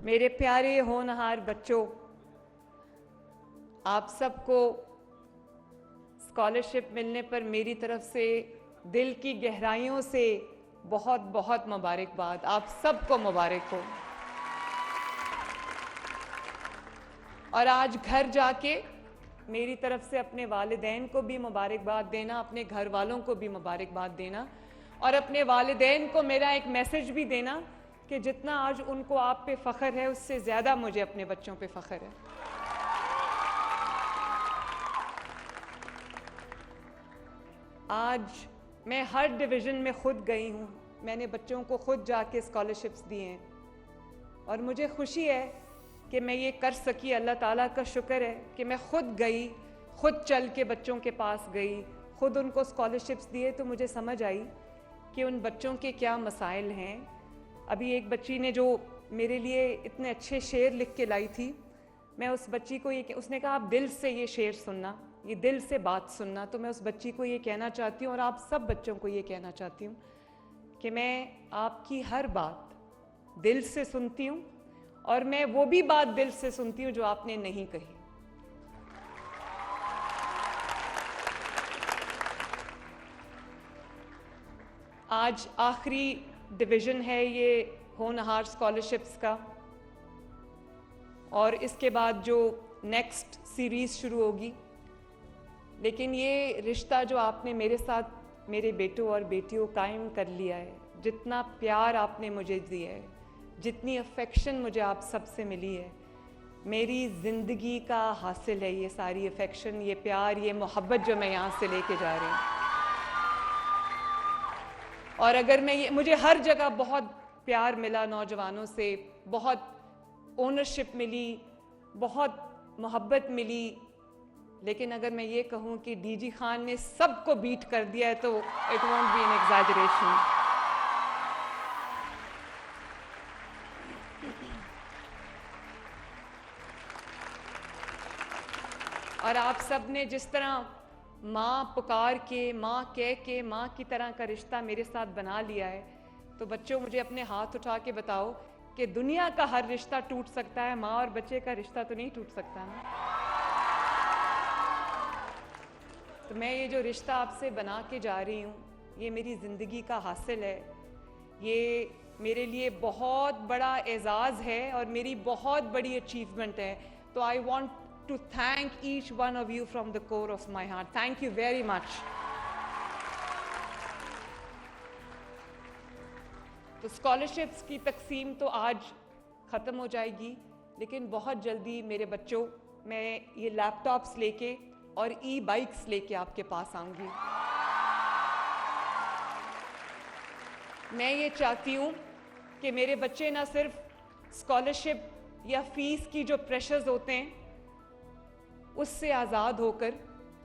मेरे प्यारे होनहार बच्चों, आप सबको स्कॉलरशिप मिलने पर मेरी तरफ से दिल की गहराइयों से बहुत बहुत मुबारकबाद। आप सबको मुबारक हो। और आज घर जाके मेरी तरफ से अपने वालिदैन को भी मुबारकबाद देना, अपने घर वालों को भी मुबारकबाद देना और अपने वालिदैन को मेरा एक मैसेज भी देना कि जितना आज उनको आप पे फ़ख्र है, उससे ज़्यादा मुझे अपने बच्चों पे फ़ख्र है। आज मैं हर डिवीज़न में खुद गई हूँ, मैंने बच्चों को खुद जाके स्कॉलरशिप्स दिए हैं और मुझे खुशी है कि मैं ये कर सकी। अल्लाह ताला का शुक्र है कि मैं खुद गई, खुद चल के बच्चों के पास गई, खुद उनको स्कॉलरशिप्स दिए। तो मुझे समझ आई कि उन बच्चों के क्या मसाइल हैं। अभी एक बच्ची ने जो मेरे लिए इतने अच्छे शेर लिख के लाई थी, मैं उस बच्ची को उसने कहा आप दिल से ये शेर सुनना, ये दिल से बात सुनना। तो मैं उस बच्ची को ये कहना चाहती हूँ और आप सब बच्चों को ये कहना चाहती हूँ कि मैं आपकी हर बात दिल से सुनती हूँ और मैं वो भी बात दिल से सुनती हूँ जो आपने नहीं कही। आज आखिरी डिवीज़न है ये होनहार स्कॉलरशिप्स का और इसके बाद जो नेक्स्ट सीरीज़ शुरू होगी। लेकिन ये रिश्ता जो आपने मेरे साथ, मेरे बेटों और बेटियों कायम कर लिया है, जितना प्यार आपने मुझे दिया है, जितनी अफेक्शन मुझे आप सबसे मिली है, मेरी ज़िंदगी का हासिल है ये सारी अफेक्शन, ये प्यार, ये मोहब्बत जो मैं यहाँ से लेके जा रही हूँ। और अगर मैं मुझे हर जगह बहुत प्यार मिला नौजवानों से, बहुत ओनरशिप मिली, बहुत मोहब्बत मिली, लेकिन अगर मैं ये कहूँ कि डीजी खान ने सबको बीट कर दिया है तो it won't be an exaggeration. और आप सब ने जिस तरह माँ पुकार के, माँ कह के, माँ की तरह का रिश्ता मेरे साथ बना लिया है, तो बच्चों मुझे अपने हाथ उठा के बताओ कि दुनिया का हर रिश्ता टूट सकता है, माँ और बच्चे का रिश्ता तो नहीं टूट सकता ना। तो मैं ये जो रिश्ता आपसे बना के जा रही हूँ, ये मेरी ज़िंदगी का हासिल है, ये मेरे लिए बहुत बड़ा एजाज़ है और मेरी बहुत बड़ी अचीवमेंट है। तो I want to thank each one of you from the core of my heart. Thank you very much. तो स्कॉलरशिप्स की तकसीम तो आज ख़त्म हो जाएगी, लेकिन बहुत जल्दी मेरे बच्चों मैं ये लैपटॉप्स लेके और ई बाइक्स लेके आपके पास आऊँगी। मैं ये चाहती हूँ कि मेरे बच्चे ना सिर्फ स्कॉलरशिप या फ़ीस की जो प्रेशर्स होते हैं उससे आज़ाद होकर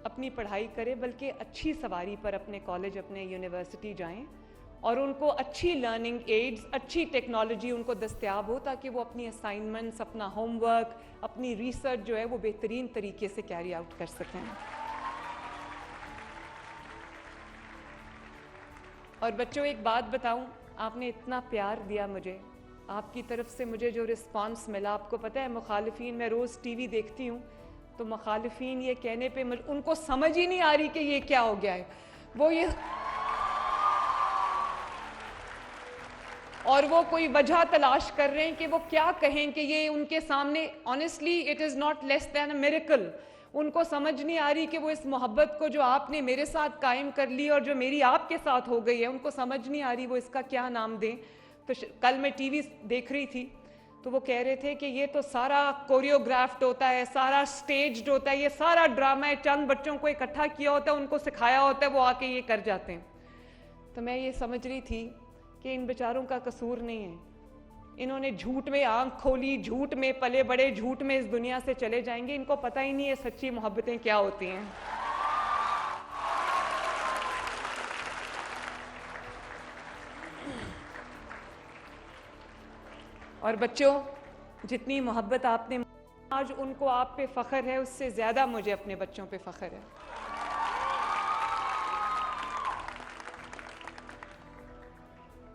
अपनी पढ़ाई करें, बल्कि अच्छी सवारी पर अपने कॉलेज, अपने यूनिवर्सिटी जाएं और उनको अच्छी लर्निंग एड्स, अच्छी टेक्नोलॉजी उनको दस्तयाब हो, ताकि वो अपनी असाइनमेंट्स, अपना होमवर्क, अपनी रिसर्च जो है वो बेहतरीन तरीके से कैरी आउट कर सकें। और बच्चों एक बात बताऊं, आपने इतना प्यार दिया मुझे, आपकी तरफ से मुझे जो रिस्पांस मिला, आपको पता है मुखालिफिन, मैं रोज़ टीवी देखती हूँ तो मुखालिफिन ये कहने पे उनको समझ ही नहीं आ रही कि ये क्या हो गया है, वो ये और वो कोई वजह तलाश कर रहे हैं कि वो क्या कहें कि ये उनके सामने, honestly it is not less than a miracle. उनको समझ नहीं आ रही कि वो इस मोहब्बत को जो आपने मेरे साथ कायम कर ली और जो मेरी आपके साथ हो गई है, उनको समझ नहीं आ रही वो इसका क्या नाम दें। तो कल मैं टीवी देख रही थी तो वो कह रहे थे कि ये तो सारा कोरियोग्राफ्ड होता है, सारा स्टेज्ड होता है, ये सारा ड्रामा है, चंद बच्चों को इकट्ठा किया होता है, उनको सिखाया होता है, वो आके ये कर जाते हैं। तो मैं ये समझ रही थी कि इन बेचारों का कसूर नहीं है, इन्होंने झूठ में आंख खोली, झूठ में पले बड़े, झूठ में इस दुनिया से चले जाएंगे, इनको पता ही नहीं है सच्ची मोहब्बतें क्या होती हैं। और बच्चों जितनी मोहब्बत आपने आज उनको आप पे फ़ख्र है, उससे ज़्यादा मुझे अपने बच्चों पे फ़ख्र है।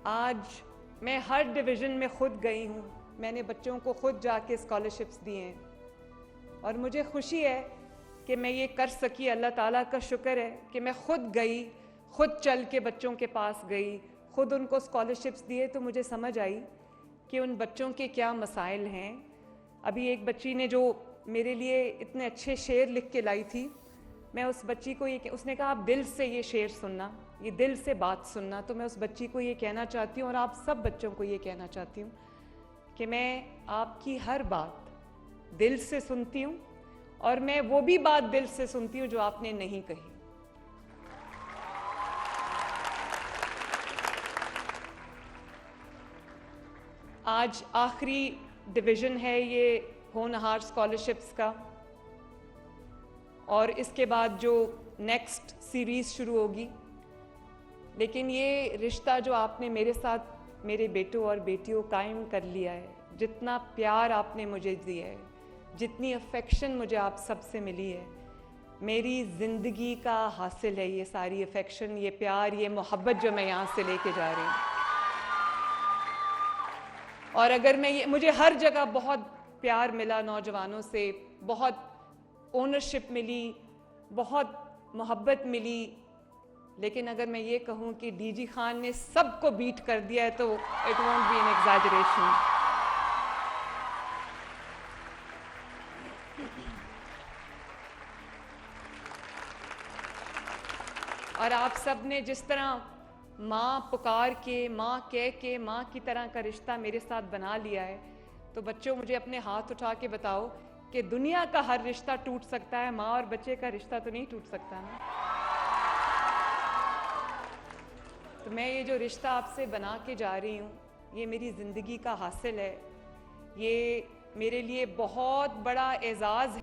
आज मैं हर डिवीज़न में खुद गई हूँ, मैंने बच्चों को खुद जाके स्कॉलरशिप्स दिए हैं और मुझे खुशी है कि मैं ये कर सकी। अल्लाह ताला का शुक्र है कि मैं खुद गई, खुद चल के बच्चों के पास गई, खुद उनको स्कॉलरशिप्स दिए। तो मुझे समझ आई कि उन बच्चों के क्या मसाइल हैं। अभी एक बच्ची ने जो मेरे लिए इतने अच्छे शेर लिख के लाई थी, मैं उस बच्ची को ये, उसने कहा आप दिल से ये शेर सुनना, ये दिल से बात सुनना। तो मैं उस बच्ची को ये कहना चाहती हूँ और आप सब बच्चों को ये कहना चाहती हूँ कि मैं आपकी हर बात दिल से सुनती हूँ और मैं वो भी बात दिल से सुनती हूँ जो आपने नहीं कही। आज आखिरी डिवीज़न है ये होनहार स्कॉलरशिप्स का और इसके बाद जो नेक्स्ट सीरीज़ शुरू होगी। लेकिन ये रिश्ता जो आपने मेरे साथ, मेरे बेटों और बेटियों कायम कर लिया है, जितना प्यार आपने मुझे दिया है, जितनी अफेक्शन मुझे आप सब से मिली है, मेरी ज़िंदगी का हासिल है ये सारी अफेक्शन, ये प्यार, ये मोहब्बत जो मैं यहाँ से लेके जा रही हूँ। और अगर मैं ये, मुझे हर जगह बहुत प्यार मिला नौजवानों से, बहुत ओनरशिप मिली, बहुत मोहब्बत मिली। लेकिन अगर मैं ये कहूँ कि डीजी खान ने सबको बीट कर दिया है तो it won't be an exaggeration. और आप सब ने जिस तरह माँ पुकार के, माँ कह के, माँ की तरह का रिश्ता मेरे साथ बना लिया है, तो बच्चों मुझे अपने हाथ उठा के बताओ कि दुनिया का हर रिश्ता टूट सकता है, माँ और बच्चे का रिश्ता तो नहीं टूट सकता ना। तो मैं ये जो रिश्ता आपसे बना के जा रही हूँ, ये मेरी ज़िंदगी का हासिल है, ये मेरे लिए बहुत बड़ा एजाज़ है।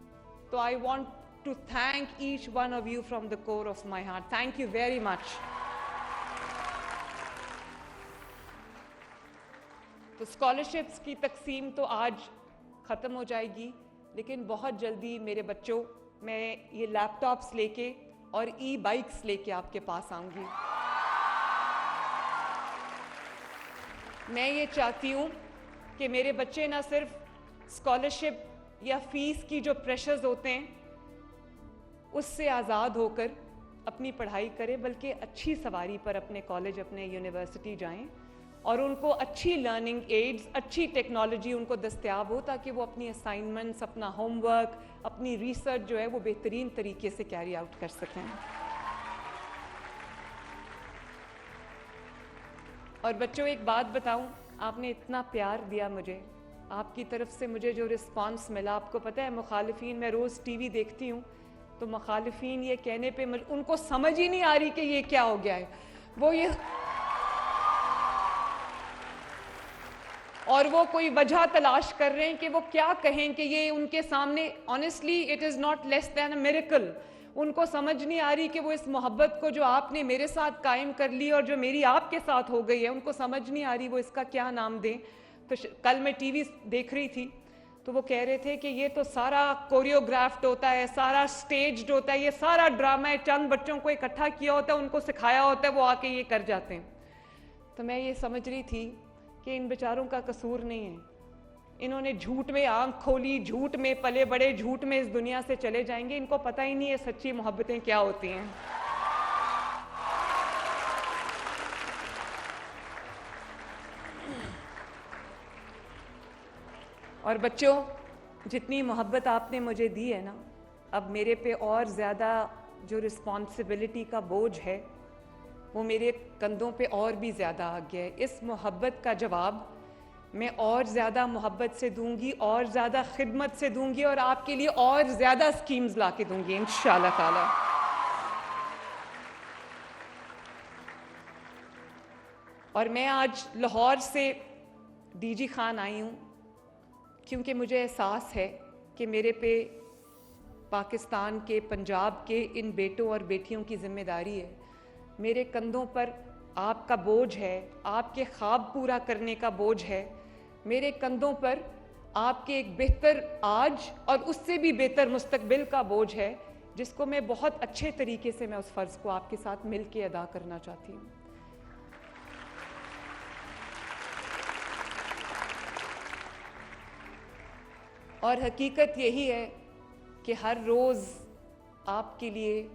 तो I want to thank each one of you from the core of my heart. Thank you very much. तो स्कॉलरशिप्स की तकसीम तो आज ख़त्म हो जाएगी, लेकिन बहुत जल्दी मेरे बच्चों, मैं ये लैपटॉप्स लेके और ई बाइक्स लेके आपके पास आऊँगी। मैं ये चाहती हूँ कि मेरे बच्चे ना सिर्फ स्कॉलरशिप या फ़ीस की जो प्रेशर्स होते हैं उससे आज़ाद होकर अपनी पढ़ाई करें, बल्कि अच्छी सवारी पर अपने कॉलेज, अपने यूनिवर्सिटी जाएं और उनको अच्छी लर्निंग एड्स, अच्छी टेक्नोलॉजी उनको दस्तयाब हो, ताकि वो अपनी असाइनमेंट्स, अपना होमवर्क, अपनी रिसर्च जो है वो बेहतरीन तरीके से कैरी आउट कर सकें। और बच्चों एक बात बताऊं, आपने इतना प्यार दिया मुझे, आपकी तरफ से मुझे जो रिस्पांस मिला, आपको पता है मुखालिफिन, मैं रोज़ टीवी देखती हूँ तो मुखालिफिन ये कहने पे उनको समझ ही नहीं आ रही कि ये क्या हो गया है, वो ये और वो कोई वजह तलाश कर रहे हैं कि वो क्या कहें कि ये उनके सामने, honestly it is not less than a miracle. उनको समझ नहीं आ रही कि वो इस मोहब्बत को जो आपने मेरे साथ कायम कर ली और जो मेरी आपके साथ हो गई है, उनको समझ नहीं आ रही वो इसका क्या नाम दें। तो कल मैं टीवी देख रही थी तो वो कह रहे थे कि ये तो सारा कोरियोग्राफ्ड होता है, सारा स्टेज्ड होता है, ये सारा ड्रामा है, चंद बच्चों को इकट्ठा किया होता है, उनको सिखाया होता है, वो आके ये कर जाते हैं। तो मैं ये समझ रही थी कि इन बेचारों का कसूर नहीं है, इन्होंने झूठ में आंख खोली, झूठ में पले बड़े, झूठ में इस दुनिया से चले जाएंगे, इनको पता ही नहीं है सच्ची मोहब्बतें क्या होती हैं। और बच्चों, जितनी मोहब्बत आपने मुझे दी है ना, अब मेरे पे और ज़्यादा जो रिस्पॉन्सिबिलिटी का बोझ है वो मेरे कंधों पे और भी ज़्यादा आ गया है। इस मोहब्बत का जवाब मैं और ज़्यादा मोहब्बत से दूंगी, और ज़्यादा खिदमत से दूंगी, और आपके लिए और ज़्यादा स्कीम्स ला के दूंगी इंशाअल्लाह ताला। और मैं आज लाहौर से डीजी खान आई हूँ क्योंकि मुझे एहसास है कि मेरे पे पाकिस्तान के, पंजाब के इन बेटों और बेटियों की जिम्मेदारी है। मेरे कंधों पर आपका बोझ है, आपके ख्वाब पूरा करने का बोझ है, मेरे कंधों पर आपके एक बेहतर आज और उससे भी बेहतर मुस्तकबिल का बोझ है, जिसको मैं बहुत अच्छे तरीके से, मैं उस फ़र्ज़ को आपके साथ मिल के अदा करना चाहती हूँ। और हकीकत यही है कि हर रोज़ आपके लिए,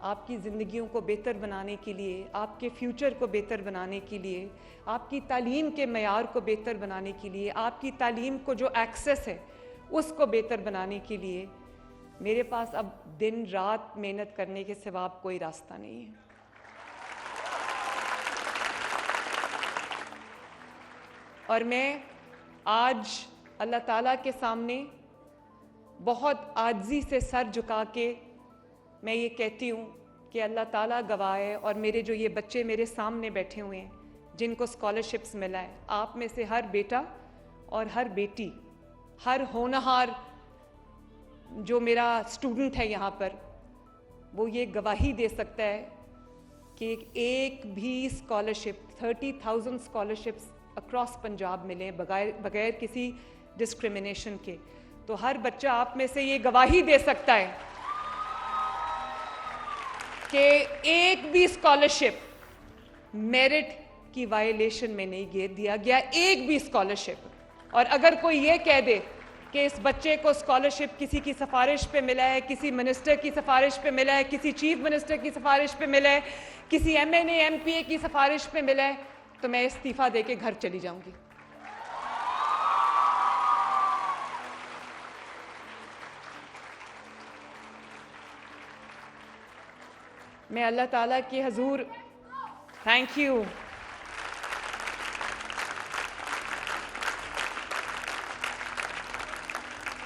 आपकी ज़िंदगियों को बेहतर बनाने के लिए, आपके फ्यूचर को बेहतर बनाने के लिए, आपकी तालीम के मयार को बेहतर बनाने के लिए, आपकी तालीम को जो एक्सेस है उसको बेहतर बनाने के लिए मेरे पास अब दिन रात मेहनत करने के सिवा अब कोई रास्ता नहीं है। और मैं आज अल्लाह ताला के सामने बहुत आजिज़ी से सर झुका के मैं ये कहती हूँ कि अल्लाह ताला गवाह है, और मेरे जो ये बच्चे मेरे सामने बैठे हुए हैं जिनको स्कॉलरशिप्स मिला है, आप में से हर बेटा और हर बेटी, हर होनहार जो मेरा स्टूडेंट है यहाँ पर, वो ये गवाही दे सकता है कि एक भी स्कॉलरशिप, 30,000 स्कॉलरशिप्स अक्रॉस पंजाब मिले बगैर किसी डिस्क्रिमिनेशन के। तो हर बच्चा आप में से ये गवाही दे सकता है कि एक भी स्कॉलरशिप मेरिट की वायलेशन में नहीं घेर दिया गया, एक भी स्कॉलरशिप। और अगर कोई ये कह दे कि इस बच्चे को स्कॉलरशिप किसी की सिफारिश पे मिला है, किसी मिनिस्टर की सिफारिश पे मिला है, किसी चीफ मिनिस्टर की सिफारिश पे मिला है, किसी MNA MPA की सिफारिश पे मिला है, तो मैं इस्तीफा दे के घर चली जाऊंगी। मैं अल्लाह ताला के हजूर, थैंक यू,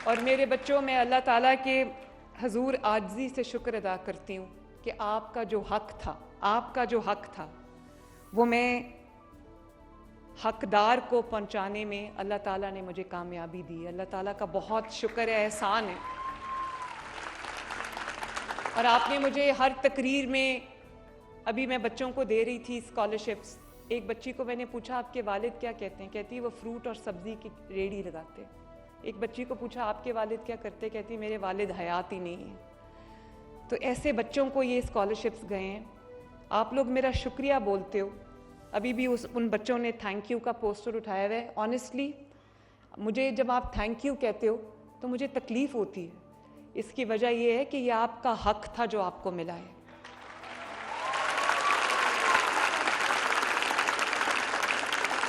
और मेरे बच्चों, मैं अल्लाह ताला के हजूर आजिज़ी से शुक्र अदा करती हूँ कि आपका जो हक था वो मैं हकदार को पहुँचाने में अल्लाह ताला ने मुझे कामयाबी दी। अल्लाह ताला का बहुत शुक्र है, एहसान है। और आपने मुझे हर तकरीर में, अभी मैं बच्चों को दे रही थी स्कॉलरशिप्स, एक बच्ची को मैंने पूछा आपके वालिद क्या कहते हैं, कहती वो फ्रूट और सब्ज़ी की रेडी लगाते। एक बच्ची को पूछा आपके वालिद क्या करते, कहती मेरे वालिद हयात ही नहीं है। तो ऐसे बच्चों को ये स्कॉलरशिप्स गए हैं। आप लोग मेरा शुक्रिया बोलते हो, अभी भी उन बच्चों ने थैंक यू का पोस्टर उठाया हुआ है। ऑनेस्टली मुझे जब आप थैंक यू कहते हो तो मुझे तकलीफ़ होती है। इसकी वजह यह है कि ये आपका हक था जो आपको मिला है।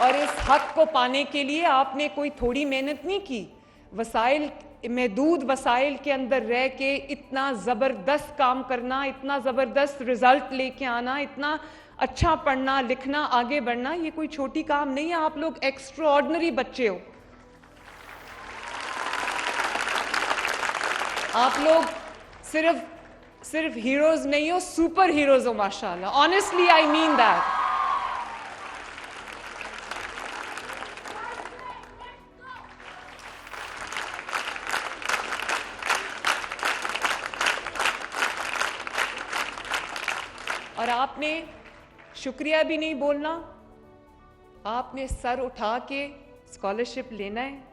और इस हक को पाने के लिए आपने कोई थोड़ी मेहनत नहीं की। वसाइल, महदूद वसाइल के अंदर रह के इतना ज़बरदस्त काम करना, इतना ज़बरदस्त रिजल्ट लेके आना, इतना अच्छा पढ़ना लिखना, आगे बढ़ना, ये कोई छोटी काम नहीं है। आप लोग एक्स्ट्राऑर्डिनरी बच्चे हो। आप लोग सिर्फ हीरोज नहीं हो, सुपर हीरोज हो माशाल्लाह। Honestly I mean that. और आपने शुक्रिया भी नहीं बोलना, आपने सर उठा के स्कॉलरशिप लेना है।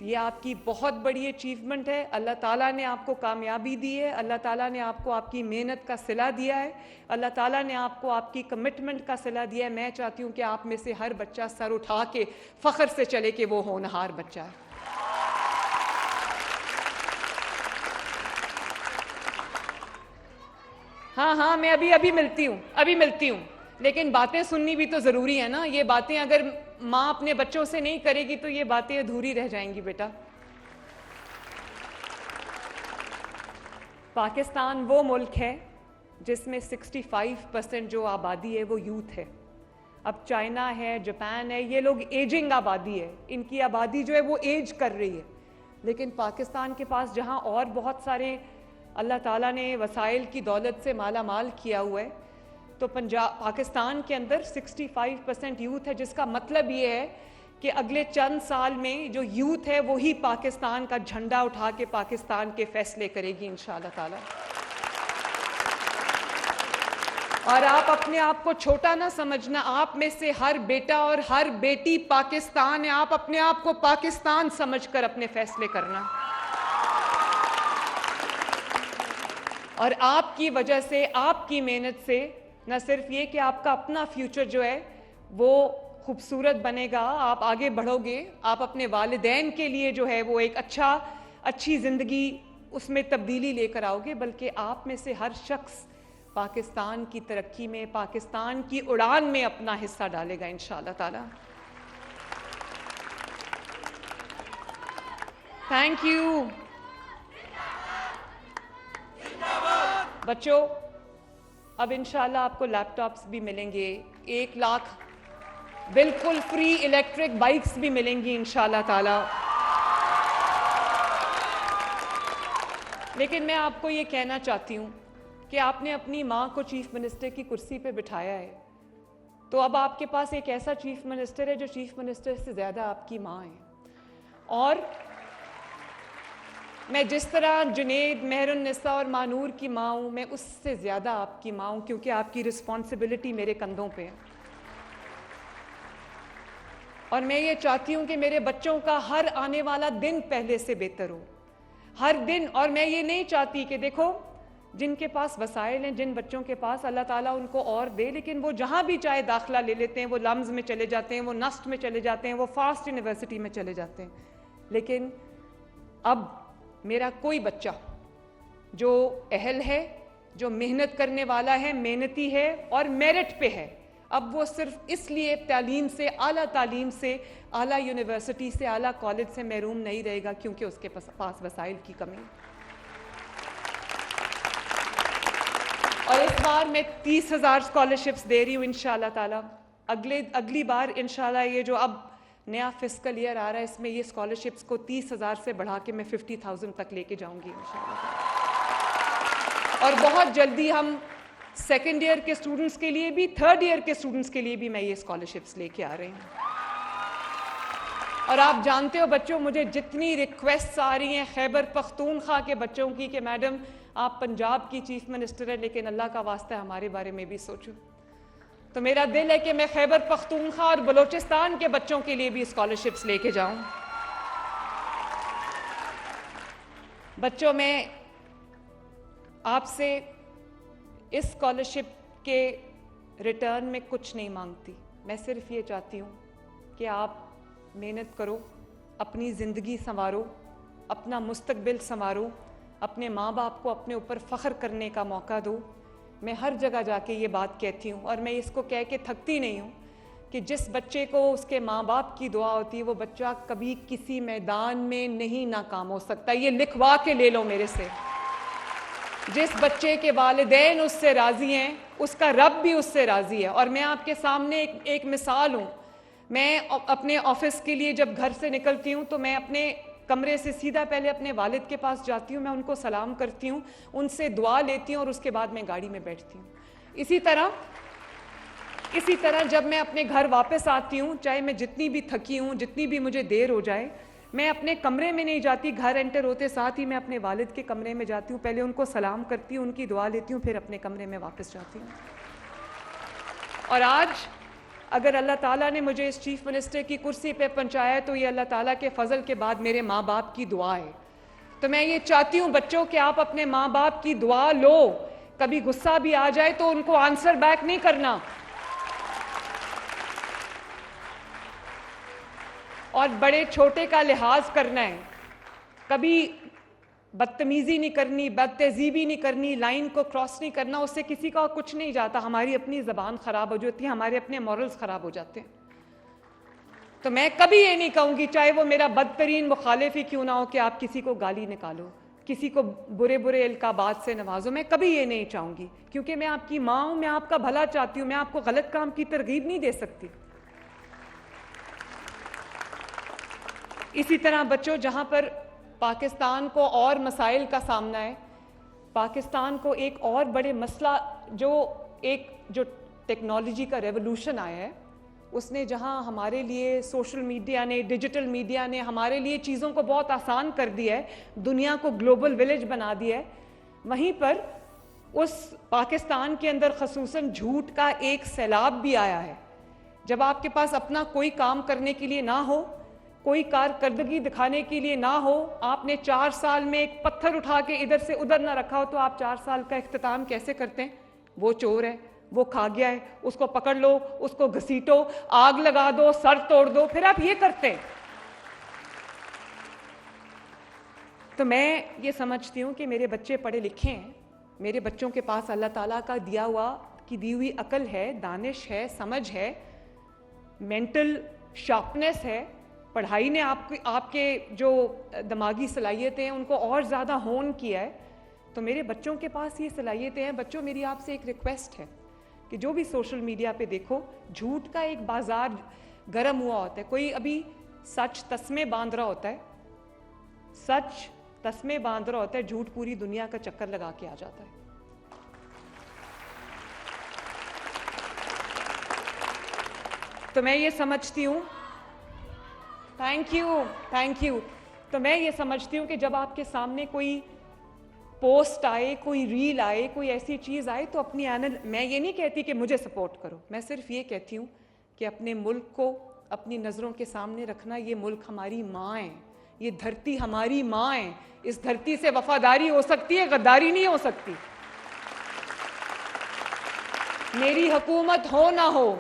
ये आपकी बहुत बड़ी अचीवमेंट है। अल्लाह ताला ने आपको कामयाबी दी है, अल्लाह ताला ने आपको आपकी मेहनत का सिला दिया है, अल्लाह ताला ने आपको आपकी कमिटमेंट का सिला दिया है। मैं चाहती हूँ कि आप में से हर बच्चा सर उठा के फ़ख्र से चले कि वो होनहार बच्चा है। हाँ, मैं अभी मिलती हूँ, लेकिन बातें सुननी भी तो ज़रूरी है ना। ये बातें अगर माँ अपने बच्चों से नहीं करेगी तो ये बातें अधूरी रह जाएंगी बेटा। पाकिस्तान वो मुल्क है जिसमें 65% जो आबादी है वो यूथ है। अब चाइना है, जापान है, ये लोग एजिंग आबादी है, इनकी आबादी जो है वो एज कर रही है। लेकिन पाकिस्तान के पास जहाँ और बहुत सारे अल्लाह ताला ने वसाइल की दौलत से माला माल किया हुआ है, तो पाकिस्तान के अंदर 65% यूथ है, जिसका मतलब ये है कि अगले चंद साल में जो यूथ है वही पाकिस्तान का झंडा उठा के पाकिस्तान के फैसले करेगी इंशाअल्लाह ताला। और आप अपने आप को छोटा ना समझना, आप में से हर बेटा और हर बेटी पाकिस्तान है। आप अपने आप को पाकिस्तान समझकर अपने फैसले करना। और आपकी वजह से, आपकी मेहनत से, न सिर्फ ये कि आपका अपना फ्यूचर जो है वो खूबसूरत बनेगा, आप आगे बढ़ोगे, आप अपने वालिदैन के लिए जो है वो एक अच्छी ज़िंदगी उसमें तब्दीली लेकर आओगे, बल्कि आप में से हर शख्स पाकिस्तान की तरक्की में, पाकिस्तान की उड़ान में अपना हिस्सा डालेगा इंशाअल्लाह ताला। Thank you. बच्चों, अब इंशाअल्लाह आपको लैपटॉप्स भी मिलेंगे, 1 लाख बिल्कुल फ्री इलेक्ट्रिक बाइक्स भी मिलेंगी इंशाअल्लाह ताला। लेकिन मैं आपको ये कहना चाहती हूँ कि आपने अपनी माँ को चीफ मिनिस्टर की कुर्सी पे बिठाया है, तो अब आपके पास एक ऐसा चीफ मिनिस्टर है जो चीफ मिनिस्टर से ज़्यादा आपकी माँ है। और मैं जिस तरह जुनेद, मेहरुन्निसा और मानूर की माँ हूँ, मैं उससे ज़्यादा आपकी माँ हूँ, क्योंकि आपकी रिस्पॉन्सिबिलिटी मेरे कंधों पे है। और मैं ये चाहती हूँ कि मेरे बच्चों का हर आने वाला दिन पहले से बेहतर हो, हर दिन। और मैं ये नहीं चाहती कि देखो, जिनके पास वसाइल हैं, जिन बच्चों के पास, अल्लाह ताला उनको और दे, लेकिन वो जहाँ भी चाहे दाखिला ले लेते हैं, वो लम्ज़ में चले जाते हैं, वो नस्ट में चले जाते हैं, वो फास्ट यूनिवर्सिटी में चले जाते हैं। लेकिन अब मेरा कोई बच्चा जो अहल है, जो मेहनत करने वाला है, मेहनती है और मेरिट पे है, अब वो सिर्फ इसलिए तालीम से, आला तालीम से, आला यूनिवर्सिटी से, आला कॉलेज से महरूम नहीं रहेगा क्योंकि उसके पास वसाइल की कमी। और इस बार मैं 30,000 स्कॉलरशिप्स दे रही हूँ इंशाअल्लाह ताला। अगली बार इंशाअल्लाह ये जो अब नया फिस्कल ईयर आ रहा है, इसमें ये स्कॉलरशिप्स को 30,000 से बढ़ा के मैं 50,000 तक लेके जाऊंगी इंशाअल्लाह। और बहुत जल्दी हम सेकेंड ईयर के स्टूडेंट्स के लिए भी, थर्ड ईयर के स्टूडेंट्स के लिए भी मैं ये स्कॉलरशिप्स लेके आ रही हूँ। और आप जानते हो बच्चों, मुझे जितनी रिक्वेस्ट्स आ रही हैं खैबर पख्तूनख्वा के बच्चों की कि मैडम आप पंजाब की चीफ मिनिस्टर है, लेकिन अल्लाह का वास्ता है हमारे बारे में भी सोचो। तो मेरा दिल है कि मैं खैबर पख्तूनख्वा और बलोचिस्तान के बच्चों के लिए भी स्कॉलरशिप्स लेके जाऊं। बच्चों, मैं आपसे इस स्कॉलरशिप के रिटर्न में कुछ नहीं मांगती। मैं सिर्फ ये चाहती हूँ कि आप मेहनत करो, अपनी ज़िंदगी संवारो, अपना मुस्तकबिल संवारो, अपने माँ बाप को अपने ऊपर फ़ख्र करने का मौका दो। मैं हर जगह जाके ये बात कहती हूँ और मैं इसको कह के थकती नहीं हूँ कि जिस बच्चे को उसके माँ बाप की दुआ होती है, वो बच्चा कभी किसी मैदान में नहीं नाकाम हो सकता। ये लिखवा के ले लो मेरे से। जिस बच्चे के वालिदैन उससे राज़ी हैं, उसका रब भी उससे राज़ी है। और मैं आपके सामने एक मिसाल हूँ। मैं अपने ऑफिस के लिए जब घर से निकलती हूँ तो मैं अपने कमरे से सीधा पहले अपने वालिद के पास जाती हूँ, मैं उनको सलाम करती हूँ, उनसे दुआ लेती हूँ और उसके बाद मैं गाड़ी में बैठती हूँ। इसी तरह जब मैं अपने घर वापस आती हूँ, चाहे मैं जितनी भी थकी हूँ, जितनी भी मुझे देर हो जाए, मैं अपने कमरे में नहीं जाती। घर एंटर होते साथ ही मैं अपने वालिद के कमरे में जाती हूँ, पहले उनको सलाम करती हूँ, उनकी दुआ लेती हूँ, फिर अपने कमरे में वापस जाती हूँ। और आज अगर अल्लाह ताला ने मुझे इस चीफ मिनिस्टर की कुर्सी पे पहुंचाया है तो ये अल्लाह ताला के फजल के बाद मेरे माँ बाप की दुआ है। तो मैं ये चाहती हूँ बच्चों कि आप अपने माँ बाप की दुआ लो। कभी गुस्सा भी आ जाए तो उनको आंसर बैक नहीं करना, और बड़े छोटे का लिहाज करना है। कभी बदतमीजी नहीं करनी, बदतहजीबी नहीं करनी, लाइन को क्रॉस नहीं करना। उससे किसी का कुछ नहीं जाता, हमारी अपनी ज़बान ख़राब हो जाती है, हमारे अपने मॉरल्स ख़राब हो जाते हैं। तो मैं कभी ये नहीं कहूँगी, चाहे वो मेरा बदतरीन मुखालिफ ही क्यों ना हो, कि आप किसी को गाली निकालो, किसी को बुरे बुरे इल्काबात से नवाजो। मैं कभी ये नहीं चाहूँगी, क्योंकि मैं आपकी माँ हूँ, मैं आपका भला चाहती हूँ। मैं आपको गलत काम की तरगीब नहीं दे सकती। इसी तरह बच्चों, जहाँ पर पाकिस्तान को और मसाइल का सामना है, पाकिस्तान को एक और बड़े मसला जो टेक्नोलॉजी का रेवोल्यूशन आया है, उसने जहां हमारे लिए सोशल मीडिया ने, डिजिटल मीडिया ने हमारे लिए चीज़ों को बहुत आसान कर दिया है, दुनिया को ग्लोबल विलेज बना दिया है, वहीं पर उस पाकिस्तान के अंदर खसूसन झूठ का एक सैलाब भी आया है। जब आपके पास अपना कोई काम करने के लिए ना हो, कोई कारकर्दगी दिखाने के लिए ना हो, आपने 4 साल में एक पत्थर उठा के इधर से उधर ना रखा हो, तो आप 4 साल का इख्तिताम कैसे करते हैं? वो चोर है, वो खा गया है, उसको पकड़ लो, उसको घसीटो, आग लगा दो, सर तोड़ दो, फिर आप ये करते हैं। तो मैं ये समझती हूँ कि मेरे बच्चे पढ़े लिखे हैं, मेरे बच्चों के पास अल्लाह ताला का दिया हुआ की दी हुई अकल है, दानिश है, समझ है, मेंटल शार्पनेस है। पढ़ाई ने आपके जो दिमागी सलाहियतें हैं उनको और ज़्यादा होन किया है। तो मेरे बच्चों के पास ये सलाहियतें हैं। बच्चों, मेरी आपसे एक रिक्वेस्ट है कि जो भी सोशल मीडिया पे देखो, झूठ का एक बाजार गर्म हुआ होता है। कोई अभी सच तस्मे बांध रहा होता है, सच तस्मे बांध रहा होता है, झूठ पूरी दुनिया का चक्कर लगा के आ जाता है। तो मैं ये समझती हूँ, थैंक यू। तो मैं ये समझती हूँ कि जब आपके सामने कोई पोस्ट आए, कोई रील आए, कोई ऐसी चीज़ आए, तो अपनी मैं ये नहीं कहती कि मुझे सपोर्ट करो, मैं सिर्फ ये कहती हूँ कि अपने मुल्क को अपनी नज़रों के सामने रखना। ये मुल्क हमारी माँ है, ये धरती हमारी माँ है। इस धरती से वफादारी हो सकती है, गद्दारी नहीं हो सकती। मेरी हुकूमत हो ना हो,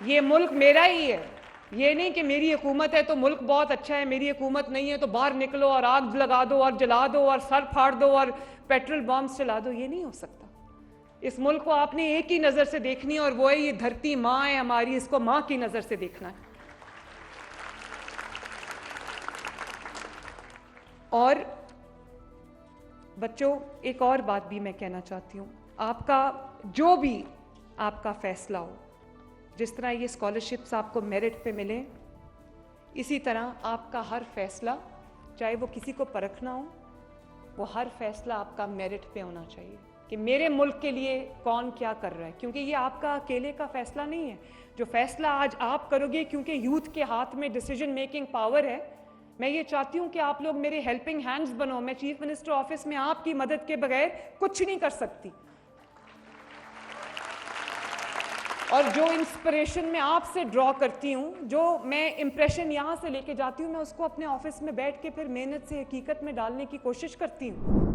ये मुल्क मेरा ही है। ये नहीं कि मेरी हुकूमत है तो मुल्क बहुत अच्छा है, मेरी हुकूमत नहीं है तो बाहर निकलो और आग लगा दो और जला दो और सर फाड़ दो और पेट्रोल बॉम्ब चला दो। ये नहीं हो सकता। इस मुल्क को आपने एक ही नज़र से देखनी है और वो है ये धरती माँ है हमारी, इसको माँ की नज़र से देखना है। और बच्चों, एक और बात भी मैं कहना चाहती हूँ। आपका जो भी आपका फैसला हो, जिस तरह ये स्कॉलरशिप्स आपको मेरिट पे मिले, इसी तरह आपका हर फैसला, चाहे वो किसी को परखना हो, वो हर फैसला आपका मेरिट पे होना चाहिए कि मेरे मुल्क के लिए कौन क्या कर रहा है। क्योंकि ये आपका अकेले का फैसला नहीं है। जो फैसला आज आप करोगे, क्योंकि यूथ के हाथ में डिसीजन मेकिंग पावर है, मैं ये चाहती हूँ कि आप लोग मेरे हेल्पिंग हैंड्स बनो। मैं चीफ मिनिस्टर ऑफिस में आपकी मदद के बगैर कुछ नहीं कर सकती। और जो इंस्पिरेशन मैं आपसे ड्रॉ करती हूँ, जो मैं इंप्रेशन यहाँ से लेके जाती हूँ, मैं उसको अपने ऑफिस में बैठ के फिर मेहनत से हकीकत में डालने की कोशिश करती हूँ।